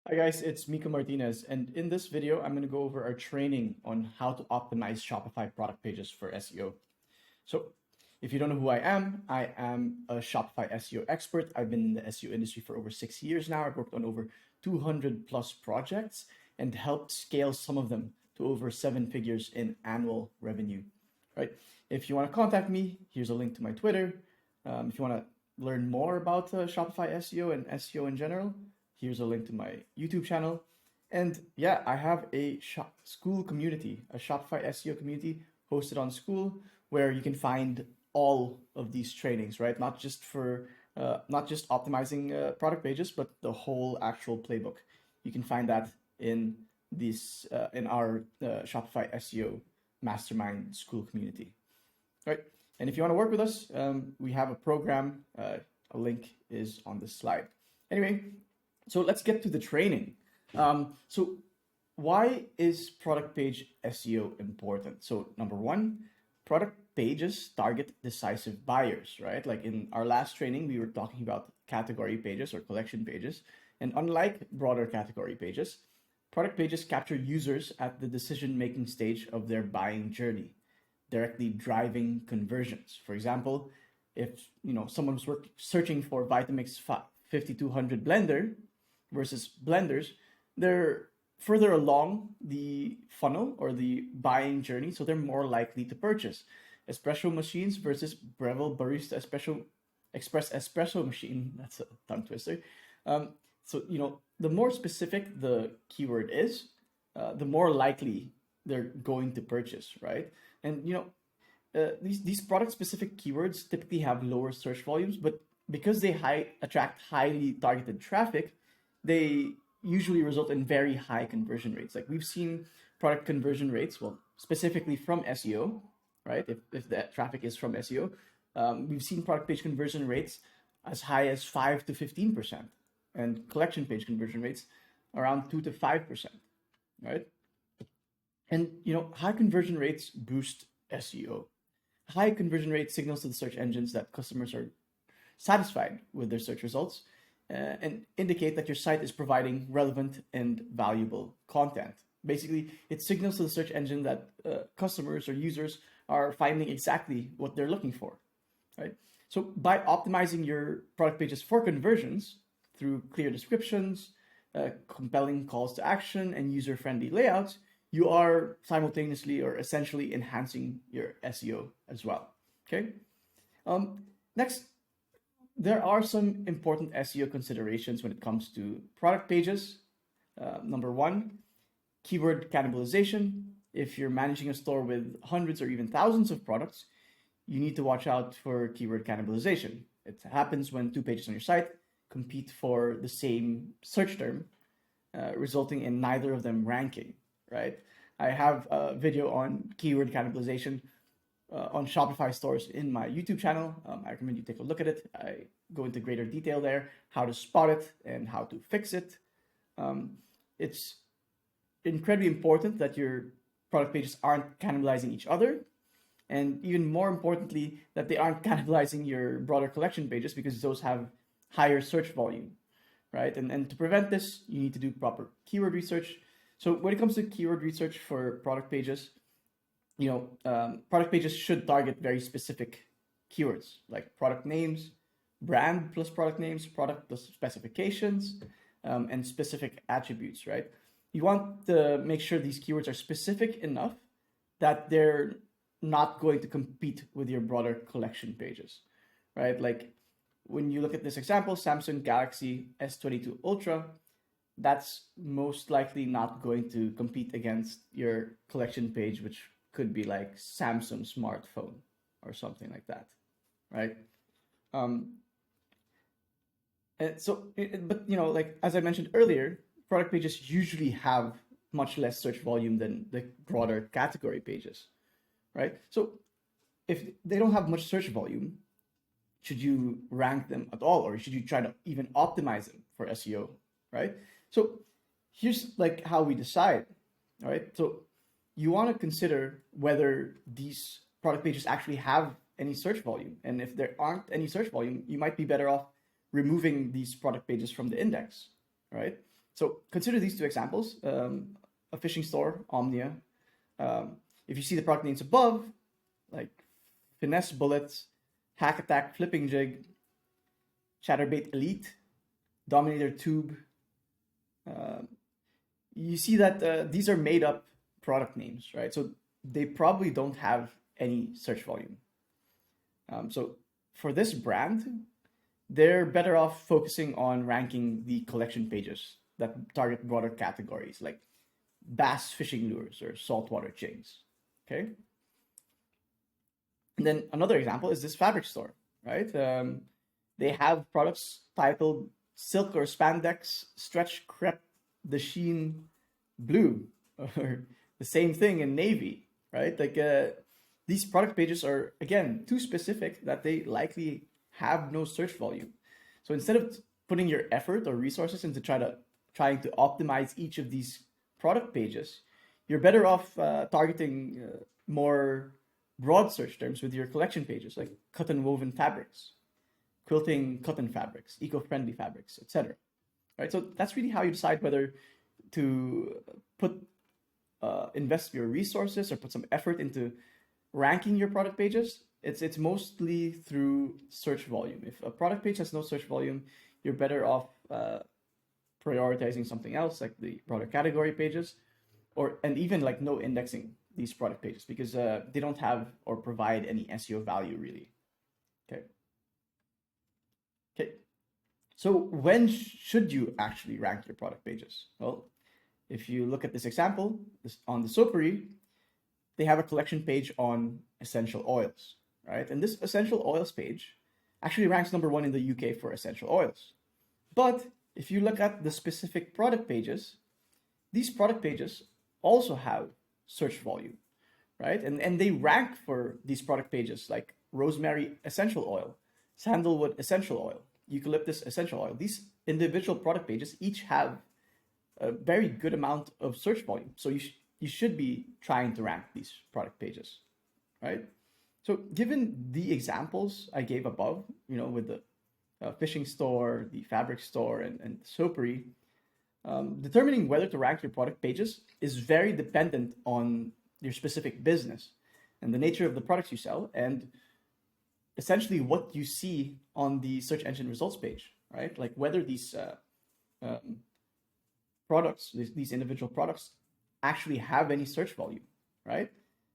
Hi guys, it's Mika Martinez, and in this video, I'm going to go over our training on how to optimize Shopify product pages for SEO. So, if you don't know who I am a Shopify SEO expert. I've been in the SEO industry for over 6 years now. I've worked on over 200 plus projects and helped scale some of them to over 7 figures in annual revenue. Right? If you want to contact me, here's a link to my Twitter. If you want to learn more about Shopify SEO and SEO in general, here's a link to my YouTube channel. And yeah, I have a school community, a Shopify SEO community hosted on School, where you can find all of these trainings, right? Not just optimizing product pages, but the whole actual playbook. You can find that in in our Shopify SEO Mastermind School community, right? And if you want to work with us, we have a program. A link is on this slide. Anyway, so let's get to the training. So why is product page SEO important? So number one, product pages target decisive buyers, right? Like in our last training, we were talking about category pages or collection pages. And unlike broader category pages, product pages capture users at the decision-making stage of their buying journey, directly driving conversions. For example, if someone was searching for Vitamix 5200 blender versus blenders, they're further along the funnel or the buying journey, so they're more likely to purchase. Espresso machines versus Breville Barista Express Espresso machine. That's a tongue twister. So the more specific the keyword is, the more likely they're going to purchase, right? And these product specific keywords typically have lower search volumes, but because they attract highly targeted traffic, they usually result in very high conversion rates. Like we've seen product conversion rates, well, specifically from SEO, right? If that traffic is from SEO, we've seen product page conversion rates as high as 5 to 15%, and collection page conversion rates around 2 to 5%, right? And high conversion rates boost SEO. High conversion rate signals to the search engines that customers are satisfied with their search results and indicate that your site is providing relevant and valuable content. Basically, it signals to the search engine that customers or users are finding exactly what they're looking for, right? So by optimizing your product pages for conversions through clear descriptions, compelling calls to action, and user-friendly layouts, you are simultaneously or essentially enhancing your SEO as well, okay? Next, there are some important SEO considerations when it comes to product pages. Number one, keyword cannibalization. If you're managing a store with hundreds or even thousands of products, you need to watch out for keyword cannibalization. It happens when two pages on your site compete for the same search term, resulting in neither of them ranking, right? I have a video on keyword cannibalization on Shopify stores in my YouTube channel. I recommend you take a look at it. I go into greater detail there, how to spot it and how to fix it. It's incredibly important that your product pages aren't cannibalizing each other. And even more importantly, that they aren't cannibalizing your broader collection pages, because those have higher search volume, right? And to prevent this, you need to do proper keyword research. So when it comes to keyword research for product pages, product pages should target very specific keywords like product names, brand plus product names, product plus specifications, and specific attributes, right? You want to make sure these keywords are specific enough that they're not going to compete with your broader collection pages, right? Like when you look at this example, Samsung Galaxy S22 Ultra, that's most likely not going to compete against your collection page, which could be like Samsung smartphone or something like that, right? And so, but like as I mentioned earlier, product pages usually have much less search volume than the broader category pages, right? So if they don't have much search volume, should you rank them at all, or should you try to even optimize them for SEO, right? So here's like how we decide, all right? So you want to consider whether these product pages actually have any search volume. And if there aren't any search volume, you might be better off removing these product pages from the index, right? So consider these two examples, a fishing store, Omnia. If you see the product names above, like Finesse Bullets, Hack Attack Flipping Jig, Chatterbait Elite, Dominator Tube, you see that these are made up product names, right? So they probably don't have any search volume. So for this brand, they're better off focusing on ranking the collection pages that target broader categories like bass fishing lures or saltwater jigs. Okay. And then another example is this fabric store, right? They have products titled silk or spandex, stretch crepe, the sheen blue, or the same thing in navy, right? Like these product pages are, again, too specific that they likely have no search volume. So instead of putting your effort or resources into trying to optimize each of these product pages, you're better off targeting more broad search terms with your collection pages, like cotton woven fabrics, quilting cotton fabrics, eco-friendly fabrics, etc. Right? So that's really how you decide whether to invest your resources or put some effort into ranking your product pages. It's mostly through search volume. If a product page has no search volume, you're better off prioritizing something else, like the product category pages, and even like no indexing these product pages, because they don't have or provide any SEO value really. Okay. So when should you actually rank your product pages? Well, if you look at this example, on the Soapery, they have a collection page on essential oils, right? And this essential oils page actually ranks #1 in the UK for essential oils. But if you look at the specific product pages, these product pages also have search volume, right? And they rank for these product pages like rosemary essential oil, sandalwood essential oil, eucalyptus essential oil. These individual product pages each have a very good amount of search volume. So you should be trying to rank these product pages, right? So given the examples I gave above, with the fishing store, the fabric store, and the Soapery, determining whether to rank your product pages is very dependent on your specific business and the nature of the products you sell, and essentially what you see on the search engine results page, right? Like whether these products, these individual products, actually have any search volume, right?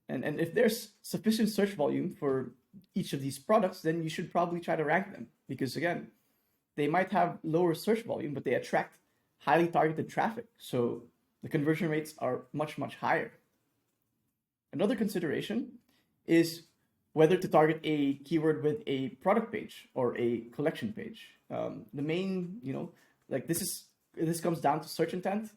And if there's sufficient search volume for each of these products, then you should probably try to rank them, because again, they might have lower search volume, but they attract highly targeted traffic. So the conversion rates are much, much higher. Another consideration is whether to target a keyword with a product page or a collection page. The main, this comes down to search intent,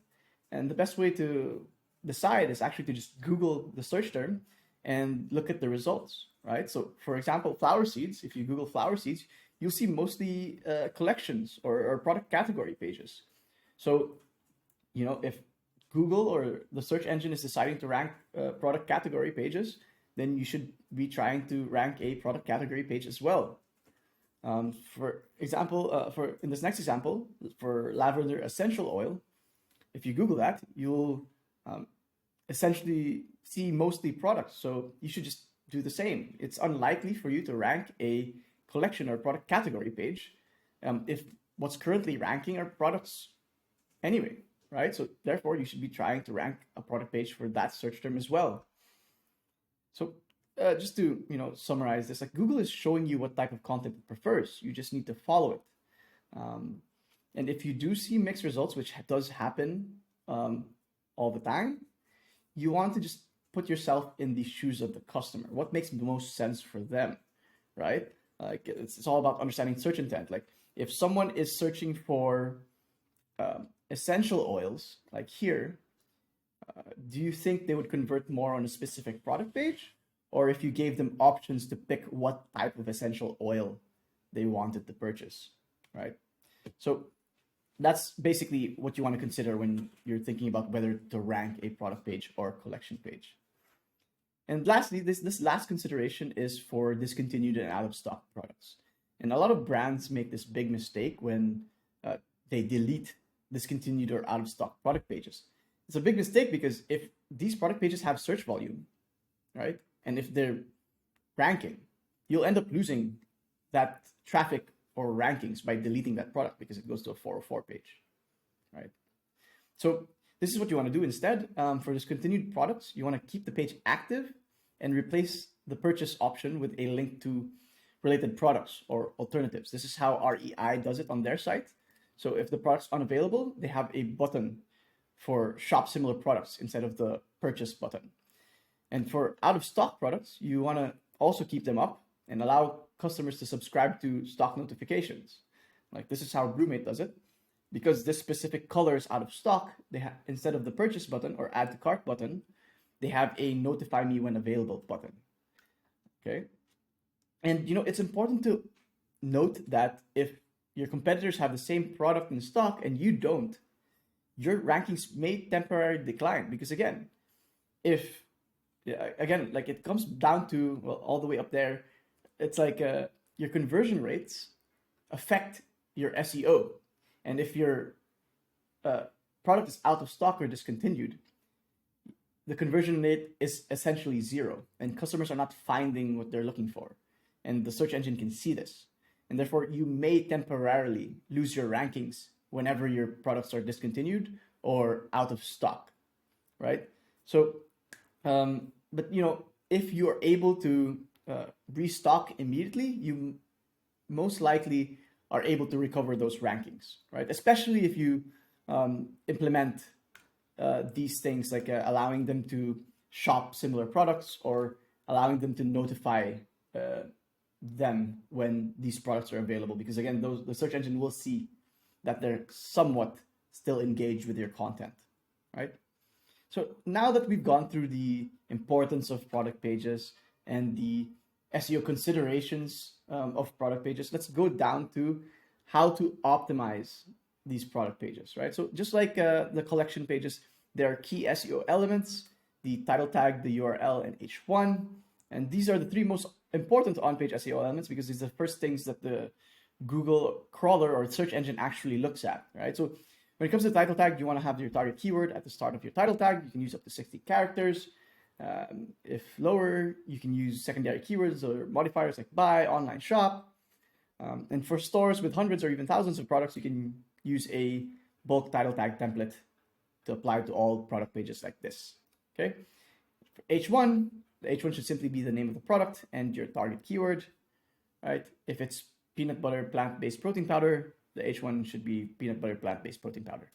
and the best way to decide is actually to just Google the search term and look at the results, right? So for example, flower seeds, if you Google flower seeds, you'll see mostly collections or product category pages. So, if Google or the search engine is deciding to rank product category pages, then you should be trying to rank a product category page as well. For example, in this next example, for lavender essential oil, if you Google that, you'll essentially see mostly products. So you should just do the same. It's unlikely for you to rank a collection or product category page if what's currently ranking are products anyway, right? So therefore, you should be trying to rank a product page for that search term as well. So just to summarize this, like Google is showing you what type of content it prefers. You just need to follow it. And if you do see mixed results, which does happen all the time, you want to just put yourself in the shoes of the customer. What makes the most sense for them, right? Like it's all about understanding search intent. Like if someone is searching for essential oils, like here, do you think they would convert more on a specific product page? Or if you gave them options to pick what type of essential oil they wanted to purchase, right? So that's basically what you want to consider when you're thinking about whether to rank a product page or collection page. And lastly, this last consideration is for discontinued and out of stock products. And a lot of brands make this big mistake when they delete discontinued or out of stock product pages. It's a big mistake because if these product pages have search volume, right, and if they're ranking, you'll end up losing that traffic or rankings by deleting that product because it goes to a 404 page, right? So this is what you want to do instead. For discontinued products, you want to keep the page active and replace the purchase option with a link to related products or alternatives. This is how REI does it on their site. So if the product's unavailable, they have a button for shop similar products instead of the purchase button. And for out of stock products, you want to also keep them up and allow customers to subscribe to stock notifications. Like this is how Brewmate does it. Because this specific color is out of stock, they have, instead of the purchase button or add to cart button, they have a notify me when available button. Okay. And it's important to note that if your competitors have the same product in stock and you don't, your rankings may temporarily decline. Because again, like it comes down to, well, all the way up there, it's like your conversion rates affect your SEO. And if your product is out of stock or discontinued, the conversion rate is essentially zero, and customers are not finding what they're looking for. And the search engine can see this. And therefore, you may temporarily lose your rankings whenever your products are discontinued or out of stock, right? So, but if you are able to restock immediately, you most likely are able to recover those rankings, right? Especially if you implement these things like allowing them to shop similar products or allowing them to notify them when these products are available. Because again, the search engine will see that they're somewhat still engaged with your content, right? So now that we've gone through the importance of product pages and the SEO considerations of product pages, let's go down to how to optimize these product pages, right? So just like the collection pages, there are key SEO elements: the title tag, the URL, and H1. And these are the three most important on-page SEO elements because these are the first things that the Google crawler or search engine actually looks at, right? So when it comes to title tag, you want to have your target keyword at the start of your title tag. You can use up to 60 characters. If lower, you can use secondary keywords or modifiers like buy, online shop. And for stores with hundreds or even thousands of products, you can use a bulk title tag template to apply to all product pages like this. Okay. For H1, the H1 should simply be the name of the product and your target keyword, right? If it's peanut butter plant-based protein powder, the H1 should be peanut butter plant-based protein powder.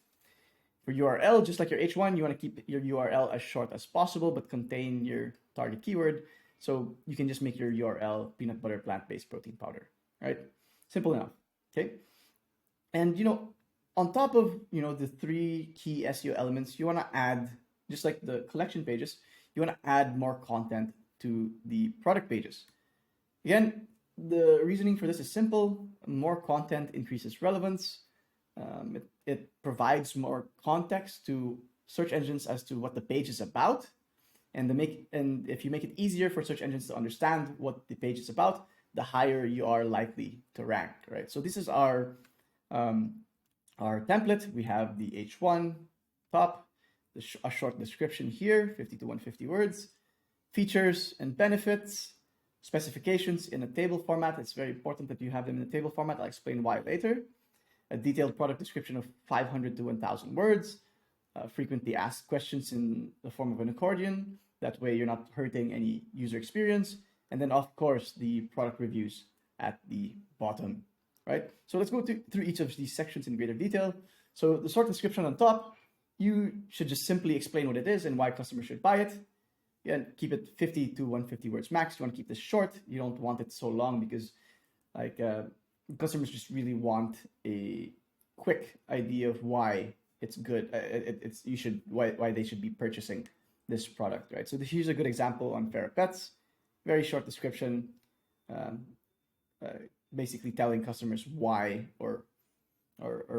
For URL, just like your H1, you want to keep your URL as short as possible, but contain your target keyword. So you can just make your URL peanut butter plant-based protein powder, right? Simple enough, okay? And, on top of, the three key SEO elements, you want to add, just like the collection pages, you want to add more content to the product pages. Again, the reasoning for this is simple. More content increases relevance. It provides more context to search engines as to what the page is about. And if you make it easier for search engines to understand what the page is about, the higher you are likely to rank, right? So this is our template. We have the H1 top, a short description here, 50 to 150 words, features and benefits, specifications in a table format. It's very important that you have them in a table format. I'll explain why later. A detailed product description of 500 to 1,000 words, frequently asked questions in the form of an accordion. That way you're not hurting any user experience. And then, of course, the product reviews at the bottom, right? So let's go through each of these sections in greater detail. So the short description on top, you should just simply explain what it is and why customers should buy it. Again, keep it 50 to 150 words max. You want to keep this short. You don't want it so long because customers just really want a quick idea of why it's good. Why they should be purchasing this product, right? So here's a good example on Ferret Pets. Very short description, basically telling customers why or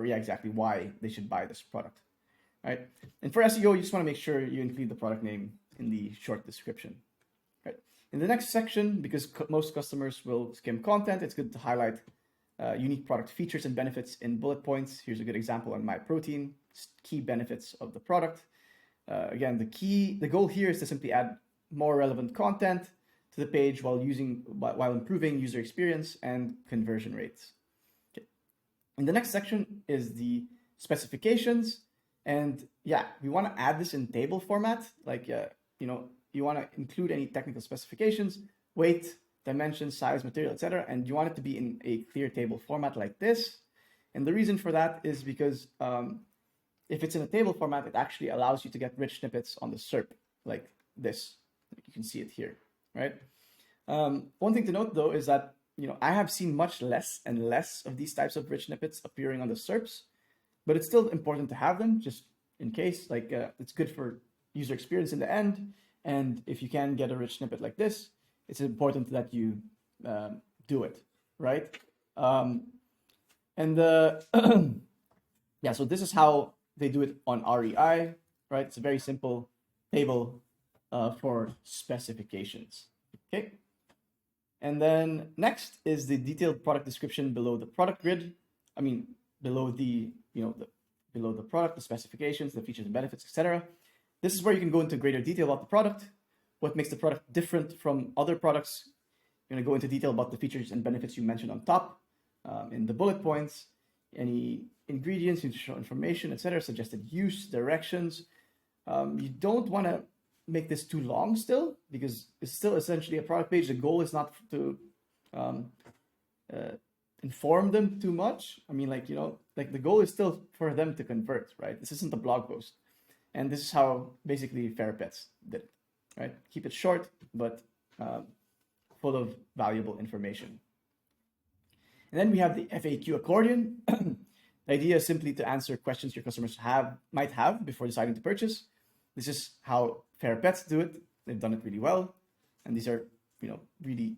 exactly why they should buy this product, right? And for SEO, you just want to make sure you include the product name in the short description, right? In the next section, because most customers will skim content, it's good to highlight unique product features and benefits in bullet points. Here's a good example on my protein, key benefits of the product. Again, the goal here is to simply add more relevant content to the page while improving user experience and conversion rates. Okay. And the next section is the specifications. And yeah, we want to add this in table format. Like, you want to include any technical specifications, weight, dimensions, size, material, etc. And you want it to be in a clear table format like this. And the reason for that is because if it's in a table format, it actually allows you to get rich snippets on the SERP like this. You can see it here, right? One thing to note though is that I have seen much less and less of these types of rich snippets appearing on the SERPs, but it's still important to have them just in case. Like it's good for user experience in the end. And if you can get a rich snippet like this, it's important that you do it, right? Yeah, so this is how they do it on REI, right? It's a very simple table for specifications, okay? And then next is the detailed product description below the product grid. I mean, below the product, the specifications, the features and benefits, etc. This is where you can go into greater detail about the product, what makes the product different from other products. You're going to go into detail about the features and benefits you mentioned on top in the bullet points, any ingredients, nutritional information, etc., suggested use, directions. You don't want to make this too long still, because it's still essentially a product page. The goal is not to inform them too much. I mean, like the goal is still for them to convert, right? This isn't a blog post. And this is how basically Fair Pets did it, right? Keep it short, but full of valuable information. And then we have the FAQ accordion. The idea is simply to answer questions your customers might have before deciding to purchase. This is how Fair Pets do it. They've done it really well. And these are, really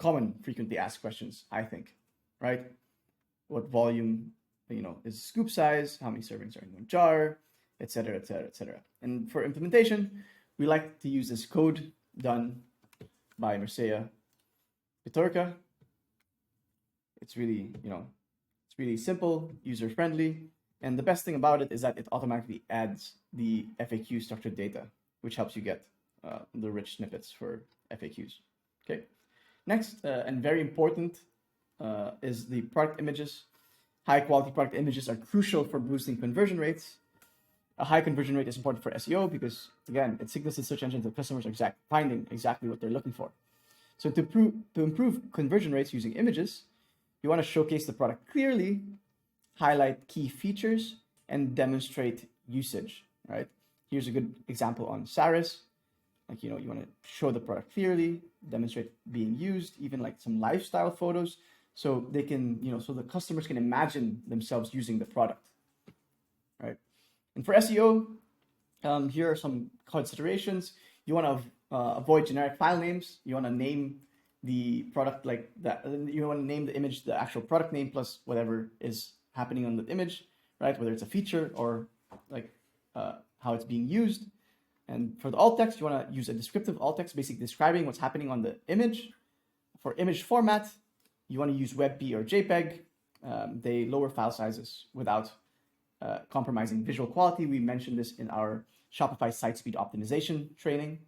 common, frequently asked questions, I think, right? What volume, is scoop size? How many servings are in one jar? Etc., etc., etc. And for implementation, we like to use this code done by Mircea Pitorca. It's really, it's really simple, user-friendly. And the best thing about it is that it automatically adds the FAQ structured data, which helps you get the rich snippets for FAQs. Okay. Next, and very important, is the product images. High quality product images are crucial for boosting conversion rates. A high conversion rate is important for SEO because, again, it signals to search engines that customers are finding exactly what they're looking for. So to improve conversion rates using images, you want to showcase the product clearly, highlight key features, and demonstrate usage, right? Here's a good example on Saris. Like, you want to show the product clearly, demonstrate being used, even like some lifestyle photos, so they can, so the customers can imagine themselves using the product, right? And for SEO, here are some considerations. You want to avoid generic file names. You want to name the product like that. You want to name the image the actual product name plus whatever is happening on the image, right? Whether it's a feature or like how it's being used. And for the alt text, you want to use a descriptive alt text, basically describing what's happening on the image. For image format, you want to use WebP or JPEG. They lower file sizes without compromising visual quality. We mentioned this in our Shopify site speed optimization training.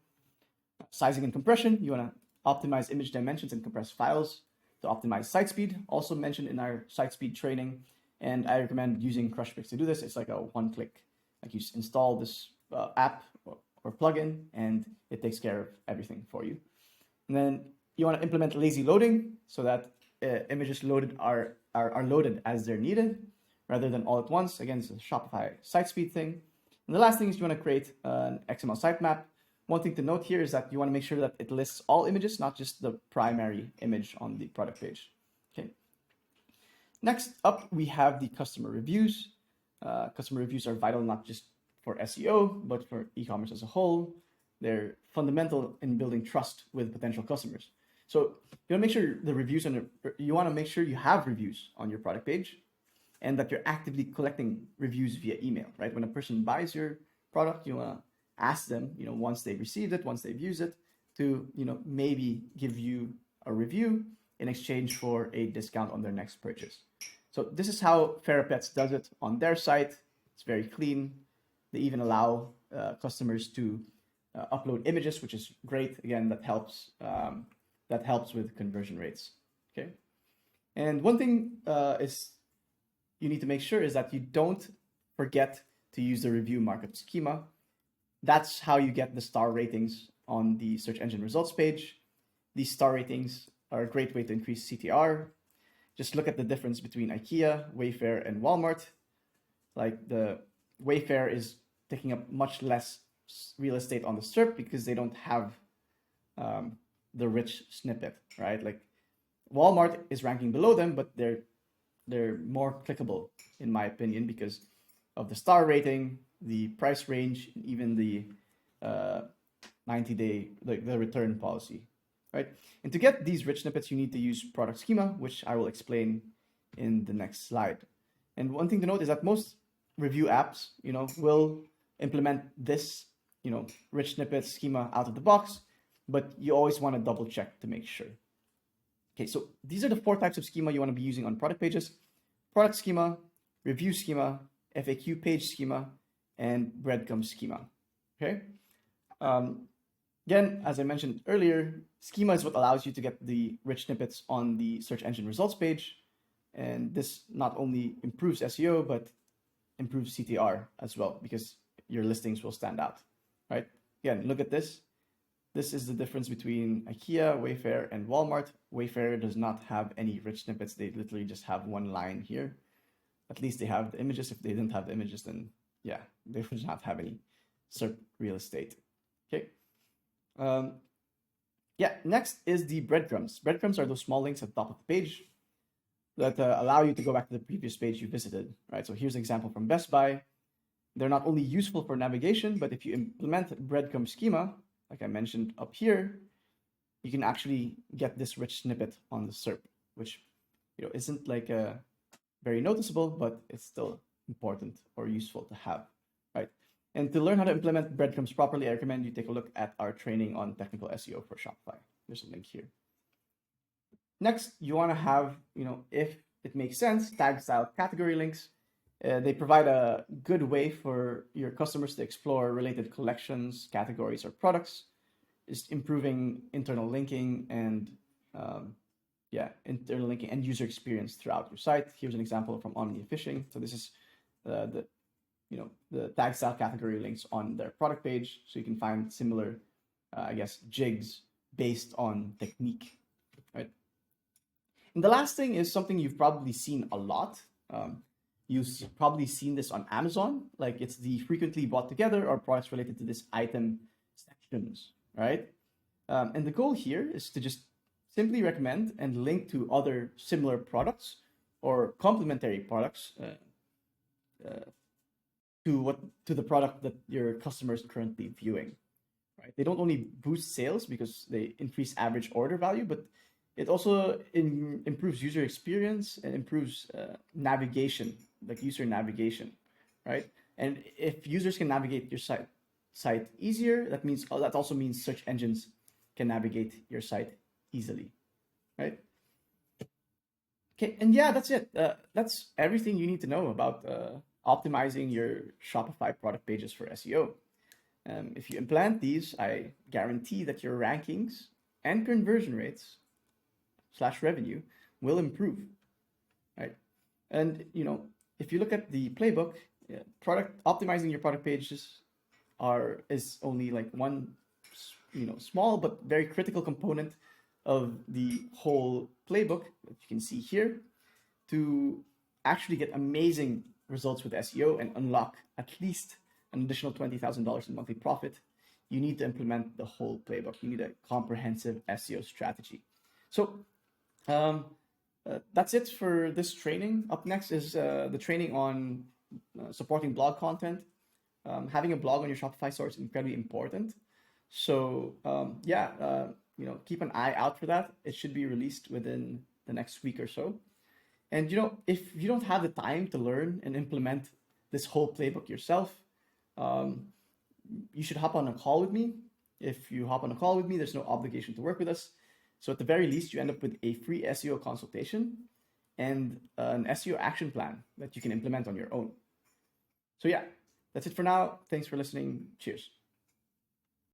Sizing and compression, you want to optimize image dimensions and compress files to optimize site speed, also mentioned in our site speed training. And I recommend using Crushpix to do this. It's like a one-click, like you install this app or plugin, and it takes care of everything for you. And then you want to implement lazy loading so that images loaded are loaded as they're needed, rather than all at once. Again, it's a Shopify site speed thing. And the last thing is you want to create an XML sitemap. One thing to note here is that you want to make sure that it lists all images, not just the primary image on the product page. Okay. Next up, we have the customer reviews. Customer reviews are vital not just for SEO, but for e-commerce as a whole. They're fundamental in building trust with potential customers. So you want to make sure the reviews you want to make sure you have reviews on your product page, and that you're actively collecting reviews via email, right? When a person buys your product, you want to ask them, once they've received it, once they've used it, to, maybe give you a review in exchange for a discount on their next purchase. So this is how Ferapets does it on their site. It's very clean. They even allow customers to upload images, which is great. Again, that helps with conversion rates. Okay, and one thing is you need to make sure is that you don't forget to use the review markup schema. That's how you get the star ratings on the search engine results page. These star ratings are a great way to increase CTR. Just look at the difference between IKEA, Wayfair, and Walmart. Like the Wayfair is taking up much less real estate on the SERP because they don't have the rich snippet, right? Like Walmart is ranking below them, but they're more clickable in my opinion because of the star rating, the price range, and even the 90-day the return policy, right? And to get these rich snippets, you need to use product schema, which I will explain in the next slide. And one thing to note is that most review apps, will implement this, rich snippet schema out of the box, but you always want to double check to make sure. Okay, so these are the 4 types of schema you want to be using on product pages: product schema, review schema, FAQ page schema, and breadcrumb schema. Okay. Again, as I mentioned earlier, schema is what allows you to get the rich snippets on the search engine results page. And this not only improves SEO, but improves CTR as well, because your listings will stand out, right? Again, look at this. This is the difference between IKEA, Wayfair, and Walmart. Wayfair does not have any rich snippets. They literally just have one line here. At least they have the images. If they didn't have the images, then yeah, they would not have any SERP real estate. Okay. Next is the breadcrumbs. Breadcrumbs are those small links at the top of the page that allow you to go back to the previous page you visited, right? So here's an example from Best Buy. They're not only useful for navigation, but if you implement breadcrumb schema, like I mentioned up here, you can actually get this rich snippet on the SERP, which isn't like very noticeable, but it's still important or useful to have, right? And to learn how to implement breadcrumbs properly, I recommend you take a look at our training on technical SEO for Shopify. There's a link here. Next, you want to have, if it makes sense, tag style category links. They provide a good way for your customers to explore related collections, categories, or products. It's improving internal linking and internal linking and user experience throughout your site. Here's an example from Omni Fishing. So this is the tag style category links on their product page, so you can find similar, jigs based on technique, right? And the last thing is something you've probably seen a lot. You've probably seen this on Amazon, like it's the frequently bought together or products related to this item sections, right? And the goal here is to just simply recommend and link to other similar products or complementary products to the product that your customer is currently viewing, right? They don't only boost sales because they increase average order value, but it also improves user experience and improves navigation, like user navigation, right? And if users can navigate your site easier, that also means search engines can navigate your site easily, right? Okay, and yeah, that's it. That's everything you need to know about optimizing your Shopify product pages for SEO. If you implement these, I guarantee that your rankings and conversion rates / revenue will improve, right? And if you look at the playbook, optimizing your product pages is only like one small but very critical component of the whole playbook that you can see here. To actually get amazing results with SEO and unlock at least an additional $20,000 in monthly profit, you need to implement the whole playbook. You need a comprehensive SEO strategy. So that's it for this training. Up next is the training on supporting blog content. Having a blog on your Shopify store is incredibly important. So keep an eye out for that. It should be released within the next week or so. And if you don't have the time to learn and implement this whole playbook yourself, you should hop on a call with me. If you hop on a call with me, there's no obligation to work with us. So at the very least, you end up with a free SEO consultation and an SEO action plan that you can implement on your own. So yeah, that's it for now. Thanks for listening. Cheers.